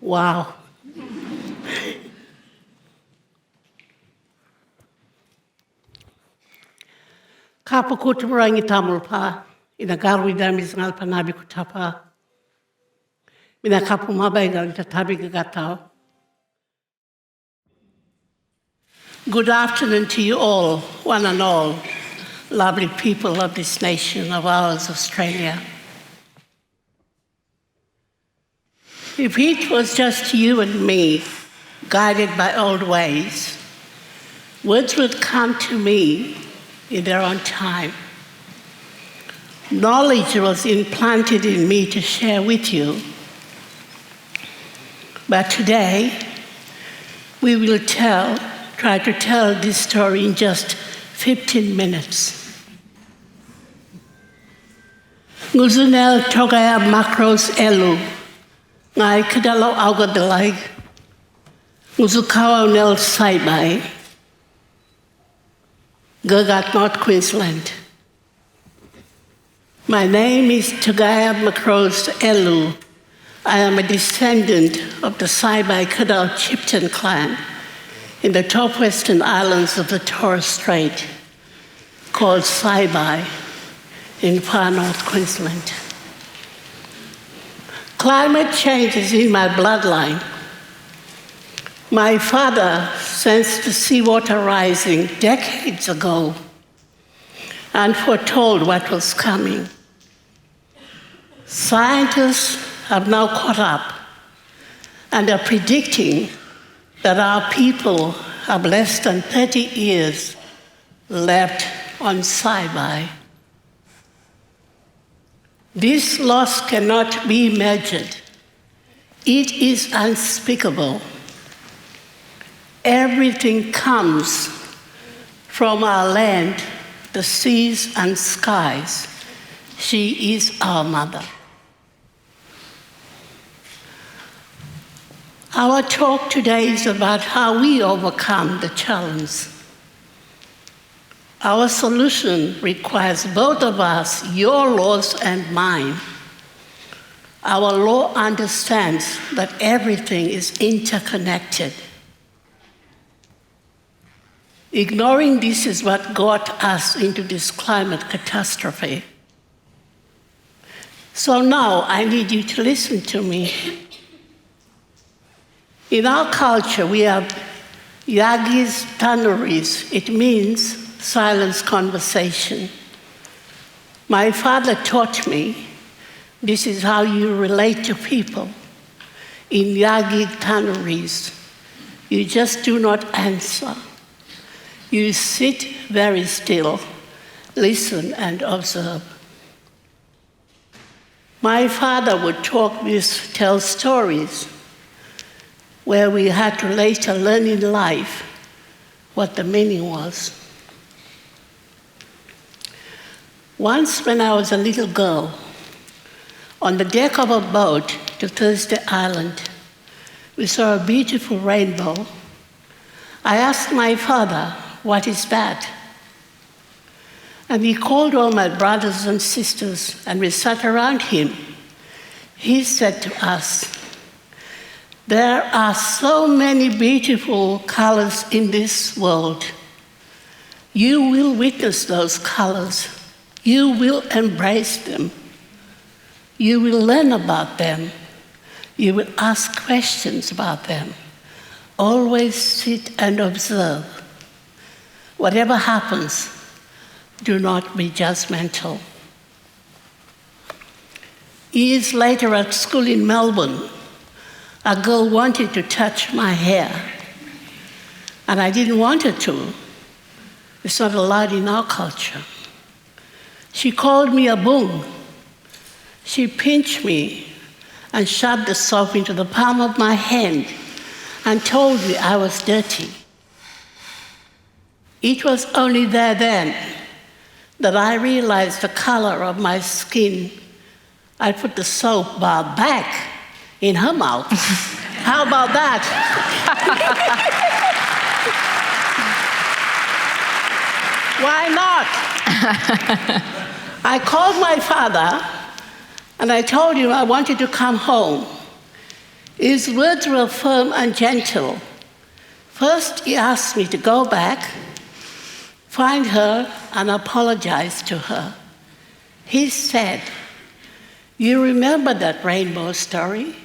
Wow. Kapakut merangi tamulpa, ina garwi damis ngal panabi kutapa, ina kapu mabai gal tatabi gagatao. Good afternoon to you all, one and all, lovely people of this nation of ours, Australia. If it was just you and me, guided by old ways, words would come to me in their own time. Knowledge was implanted in me to share with you. But today, we will try to tell this story in just 15 minutes. Nguzunel Togaya McRose Elu, ngai kadalo augadalai, Nguzukawa nel Saibai, Gagat, North Queensland. My name is Saibai McRose Elu. I am a descendant of the Saibai Kadal chieftain clan in the top western islands of the Torres Strait, called Saibai in far North Queensland. Climate change is in my bloodline. My father sensed the seawater rising decades ago and foretold what was coming. Scientists have now caught up and are predicting that our people have less than 30 years left on Saibai. This loss cannot be measured. It is unspeakable. Everything comes from our land, the seas and skies. She is our mother. Our talk today is about how we overcome the challenge. Our solution requires both of us, your laws and mine. Our law understands that everything is interconnected. Ignoring this is what got us into this climate catastrophe. So now I need you to listen to me. In our culture, we have Yagis tanneries. It means silence conversation. My father taught me this is how you relate to people. In Yagi tanneries, you just do not answer. You sit very still, listen and observe. My father would tell stories where we had to later learn in life what the meaning was. Once when I was a little girl, on the deck of a boat to Thursday Island, we saw a beautiful rainbow. I asked my father, "What is that?" And he called all my brothers and sisters, and we sat around him. He said to us, "There are so many beautiful colors in this world. You will witness those colors. You will embrace them. You will learn about them. You will ask questions about them. Always sit and observe. Whatever happens, do not be judgmental." Years later at school in Melbourne, a girl wanted to touch my hair, and I didn't want her to. It's not allowed in our culture. She called me a boom. She pinched me and shoved the soap into the palm of my hand and told me I was dirty. It was only there then that I realized the color of my skin, I put the soap bar back in her mouth. How about that? Why not? I called my father and I told him I wanted to come home. His words were firm and gentle. First, he asked me to go back, find her, and apologize to her. He said, "You remember that rainbow story?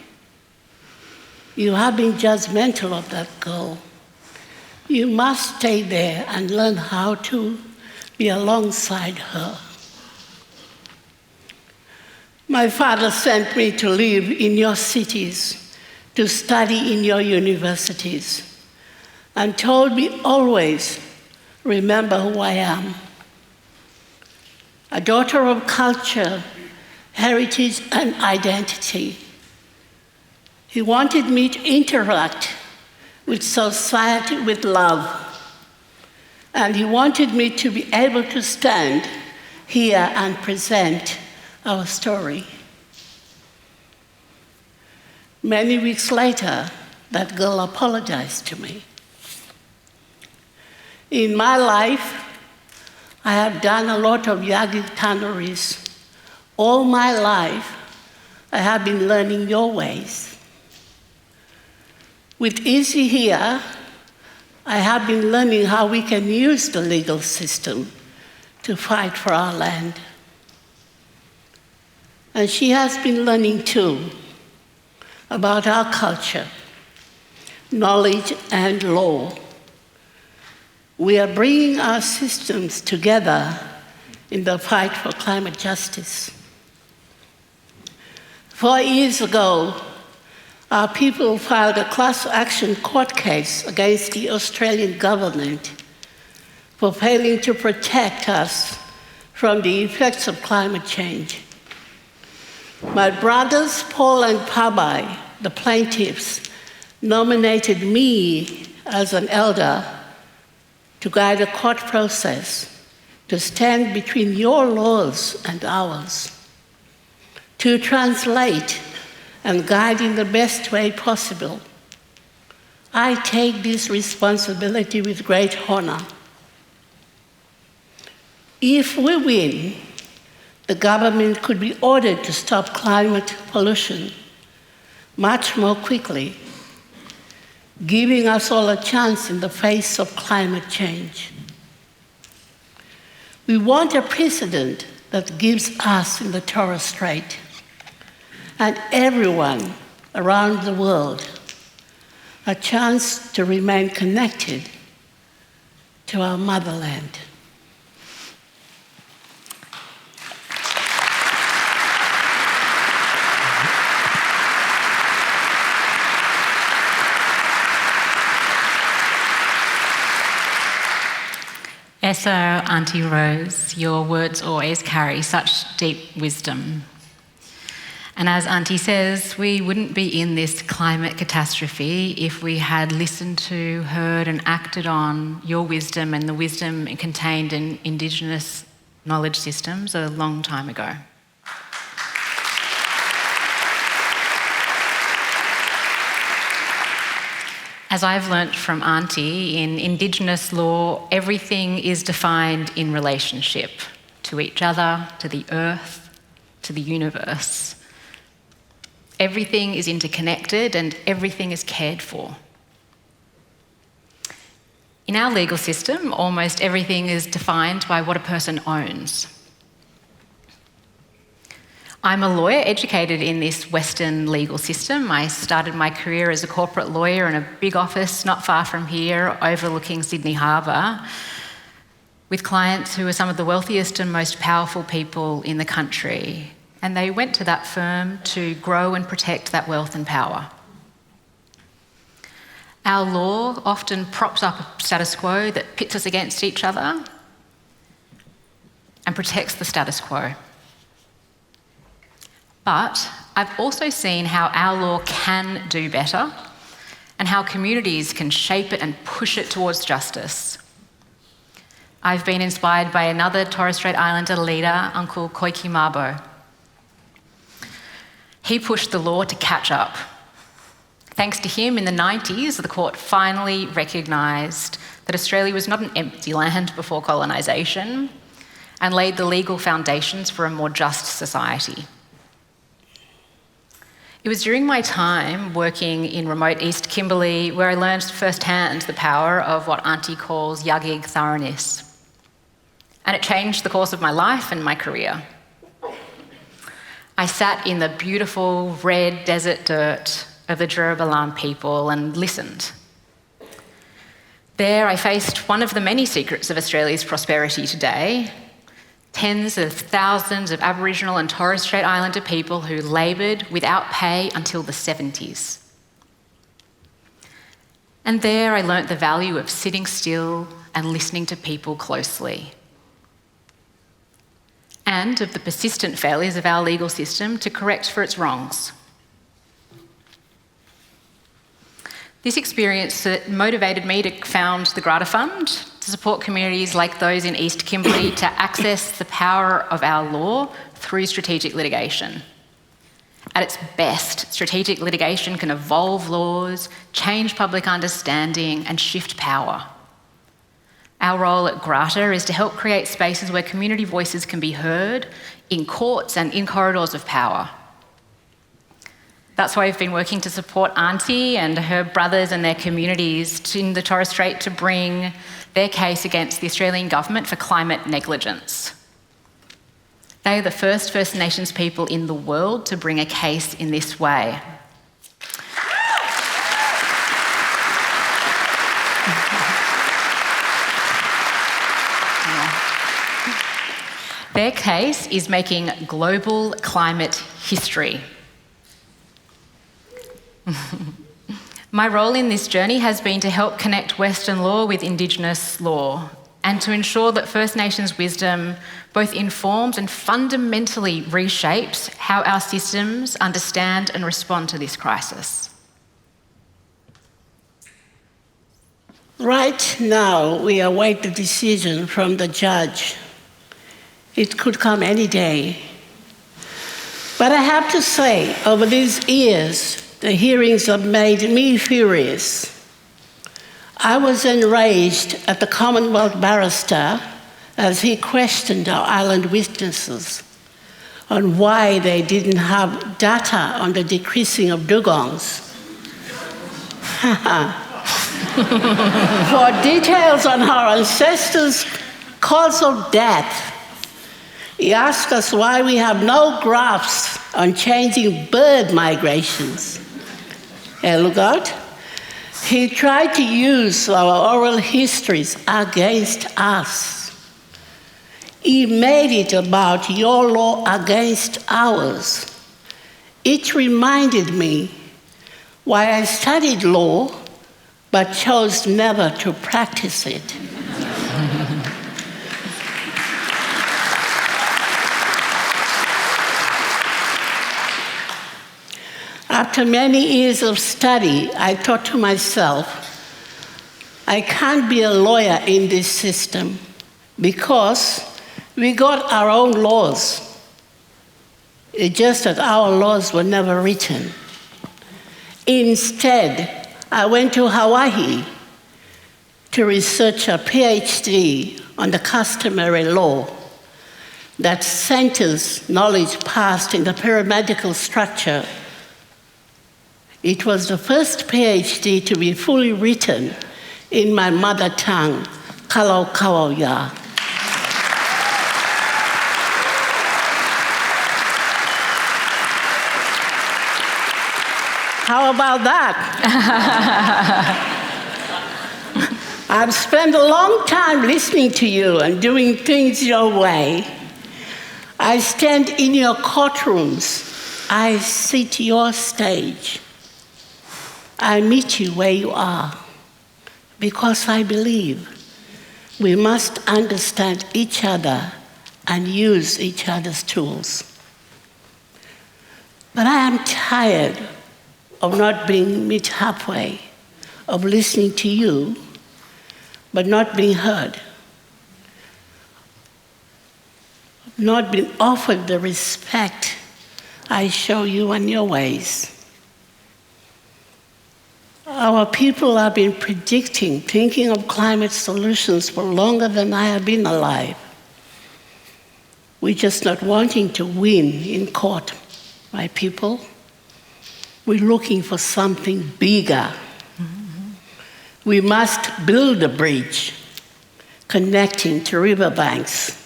You have been judgmental of that girl. You must stay there and learn how to be alongside her." My father sent me to live in your cities, to study in your universities, and told me always, remember who I am. A daughter of culture, heritage, and identity. He wanted me to interact with society with love. And he wanted me to be able to stand here and present our story. Many weeks later, that girl apologized to me. In my life, I have done a lot of Yagis tanneries. All my life, I have been learning your ways. With Izzy here, I have been learning how we can use the legal system to fight for our land. And she has been learning too about our culture, knowledge, and law. We are bringing our systems together in the fight for climate justice. 4 years ago, our people filed a class action court case against the Australian government for failing to protect us from the effects of climate change. My brothers, Paul and Pabai, the plaintiffs, nominated me as an elder to guide the court process, to stand between your laws and ours, to translate and guide in the best way possible. I take this responsibility with great honor. If we win, the government could be ordered to stop climate pollution much more quickly, giving us all a chance in the face of climate change. We want a precedent that gives us in the Torres Strait and everyone around the world a chance to remain connected to our motherland. Esso, Aunty Rose, your words always carry such deep wisdom. And as Aunty says, we wouldn't be in this climate catastrophe if we had listened to, heard and acted on your wisdom and the wisdom contained in Indigenous knowledge systems a long time ago. As I've learnt from Aunty, in Indigenous law, everything is defined in relationship to each other, to the earth, to the universe. Everything is interconnected and everything is cared for. In our legal system, almost everything is defined by what a person owns. I'm a lawyer educated in this Western legal system. I started my career as a corporate lawyer in a big office not far from here, overlooking Sydney Harbour, with clients who are some of the wealthiest and most powerful people in the country. And they went to that firm to grow and protect that wealth and power. Our law often props up a status quo that pits us against each other and protects the status quo. But I've also seen how our law can do better and how communities can shape it and push it towards justice. I've been inspired by another Torres Strait Islander leader, Uncle Koiki Mabo. He pushed the law to catch up. Thanks to him, in the 90s, the court finally recognised that Australia was not an empty land before colonisation and laid the legal foundations for a more just society. It was during my time working in remote East Kimberley where I learned firsthand the power of what Aunty calls Yagig thoroughness. And it changed the course of my life and my career. I sat in the beautiful red desert dirt of the Jurubalam people and listened. There I faced one of the many secrets of Australia's prosperity today: tens of thousands of Aboriginal and Torres Strait Islander people who laboured without pay until the 70s. And there I learnt the value of sitting still and listening to people closely, and of the persistent failures of our legal system to correct for its wrongs. This experience motivated me to found the Grata Fund to support communities like those in East Kimberley to access the power of our law through strategic litigation. At its best, strategic litigation can evolve laws, change public understanding, and shift power. Our role at Grata is to help create spaces where community voices can be heard in courts and in corridors of power. That's why we've been working to support Aunty and her brothers and their communities in the Torres Strait to bring their case against the Australian government for climate negligence. They are the first First Nations people in the world to bring a case in this way. Their case is making global climate history. My role in this journey has been to help connect Western law with Indigenous law and to ensure that First Nations wisdom both informs and fundamentally reshapes how our systems understand and respond to this crisis. Right now, we await the decision from the judge. It could come any day. But I have to say, over these years, the hearings have made me furious. I was enraged at the Commonwealth barrister as he questioned our island witnesses on why they didn't have data on the decreasing of dugongs. For details on our ancestors' cause of death, he asked us why we have no graphs on changing bird migrations. Hey, look out. He tried to use our oral histories against us. He made it about your law against ours. It reminded me why I studied law but chose never to practice it. After many years of study, I thought to myself, I can't be a lawyer in this system because we got our own laws. It's just that our laws were never written. Instead, I went to Hawaii to research a PhD on the customary law that centers knowledge passed in the paramedical structure. It was the first PhD to be fully written in my mother tongue, Kalau Kawauya. How about that? I've spent a long time listening to you and doing things your way. I stand in your courtrooms. I sit your stage. I meet you where you are because I believe we must understand each other and use each other's tools. But I am tired of not being met halfway, of listening to you, but not being heard. not been offered the respect I show you and your ways. Our people have been predicting, thinking of climate solutions for longer than I have been alive. We're just not wanting to win in court, my people. We're looking for something bigger. Mm-hmm. We must build a bridge connecting to riverbanks,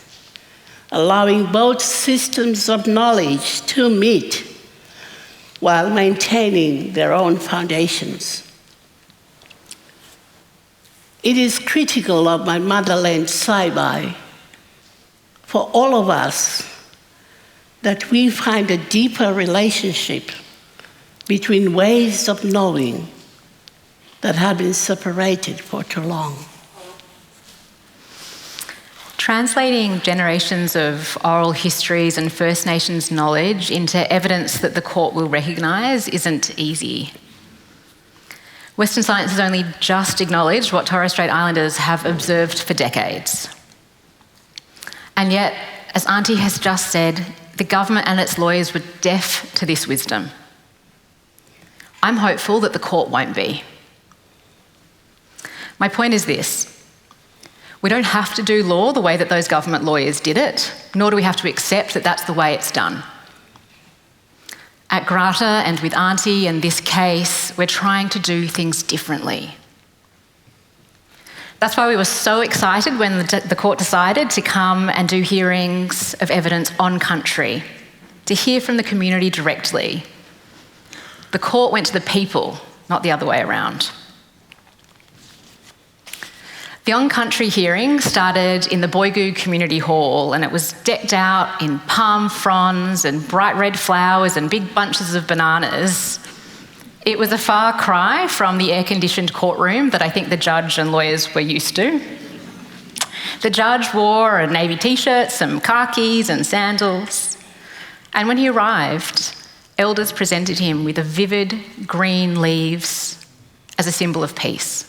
allowing both systems of knowledge to meet while maintaining their own foundations. It is critical of my motherland, Saibai, for all of us that we find a deeper relationship between ways of knowing that have been separated for too long. Translating generations of oral histories and First Nations knowledge into evidence that the court will recognise isn't easy. Western science has only just acknowledged what Torres Strait Islanders have observed for decades. And yet, as Aunty has just said, the government and its lawyers were deaf to this wisdom. I'm hopeful that the court won't be. My point is this: we don't have to do law the way that those government lawyers did it, nor do we have to accept that that's the way it's done. At Grata and with Aunty and this case, we're trying to do things differently. That's why we were so excited when the court decided to come and do hearings of evidence on country, to hear from the community directly. The court went to the people, not the other way around. The on-country hearing started in the Boigu Community Hall, and it was decked out in palm fronds and bright red flowers and big bunches of bananas. It was a far cry from the air-conditioned courtroom that I think the judge and lawyers were used to. The judge wore a navy t-shirt, some khakis and sandals. And when he arrived, elders presented him with a vivid green leaves as a symbol of peace.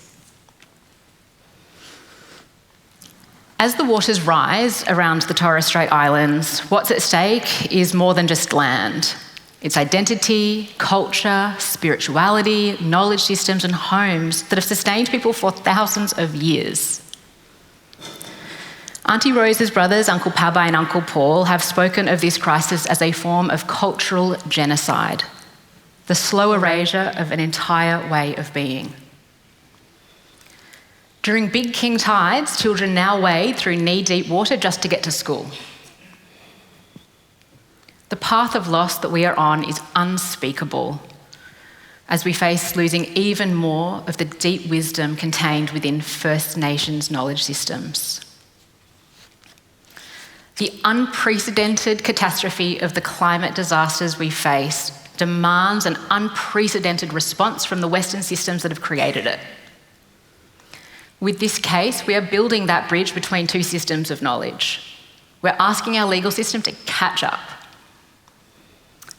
As the waters rise around the Torres Strait Islands, what's at stake is more than just land. It's identity, culture, spirituality, knowledge systems and homes that have sustained people for thousands of years. Aunty Rose's brothers, Uncle Pabai and Uncle Paul, have spoken of this crisis as a form of cultural genocide, the slow erasure of an entire way of being. During big king tides, children now wade through knee-deep water just to get to school. The path of loss that we are on is unspeakable as we face losing even more of the deep wisdom contained within First Nations knowledge systems. The unprecedented catastrophe of the climate disasters we face demands an unprecedented response from the Western systems that have created it. With this case, we are building that bridge between two systems of knowledge. We're asking our legal system to catch up.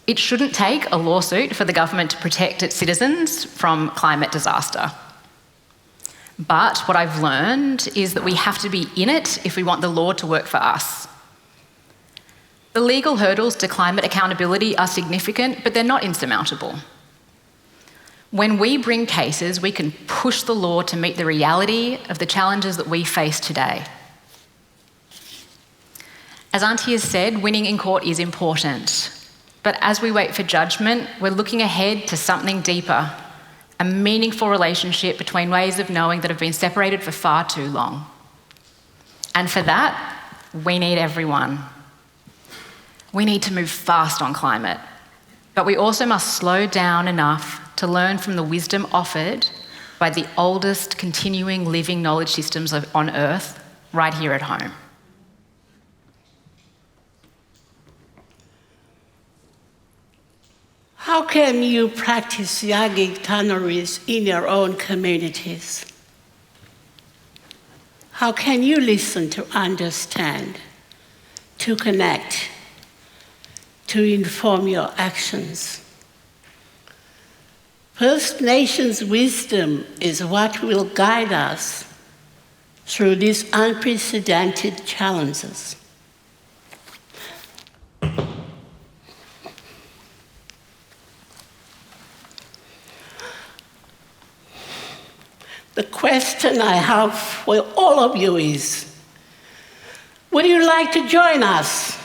It shouldn't take a lawsuit for the government to protect its citizens from climate disaster. But what I've learned is that we have to be in it if we want the law to work for us. The legal hurdles to climate accountability are significant, but they're not insurmountable. When we bring cases, we can push the law to meet the reality of the challenges that we face today. As Aunty has said, winning in court is important. But as we wait for judgment, we're looking ahead to something deeper, a meaningful relationship between ways of knowing that have been separated for far too long. And for that, we need everyone. We need to move fast on climate, but we also must slow down enough to learn from the wisdom offered by the oldest continuing living knowledge systems on Earth right here at home. How can you practice Yagi tanneries in your own communities? How can you listen to understand, to connect, to inform your actions? First Nations wisdom is what will guide us through these unprecedented challenges. The question I have for all of you is, would you like to join us?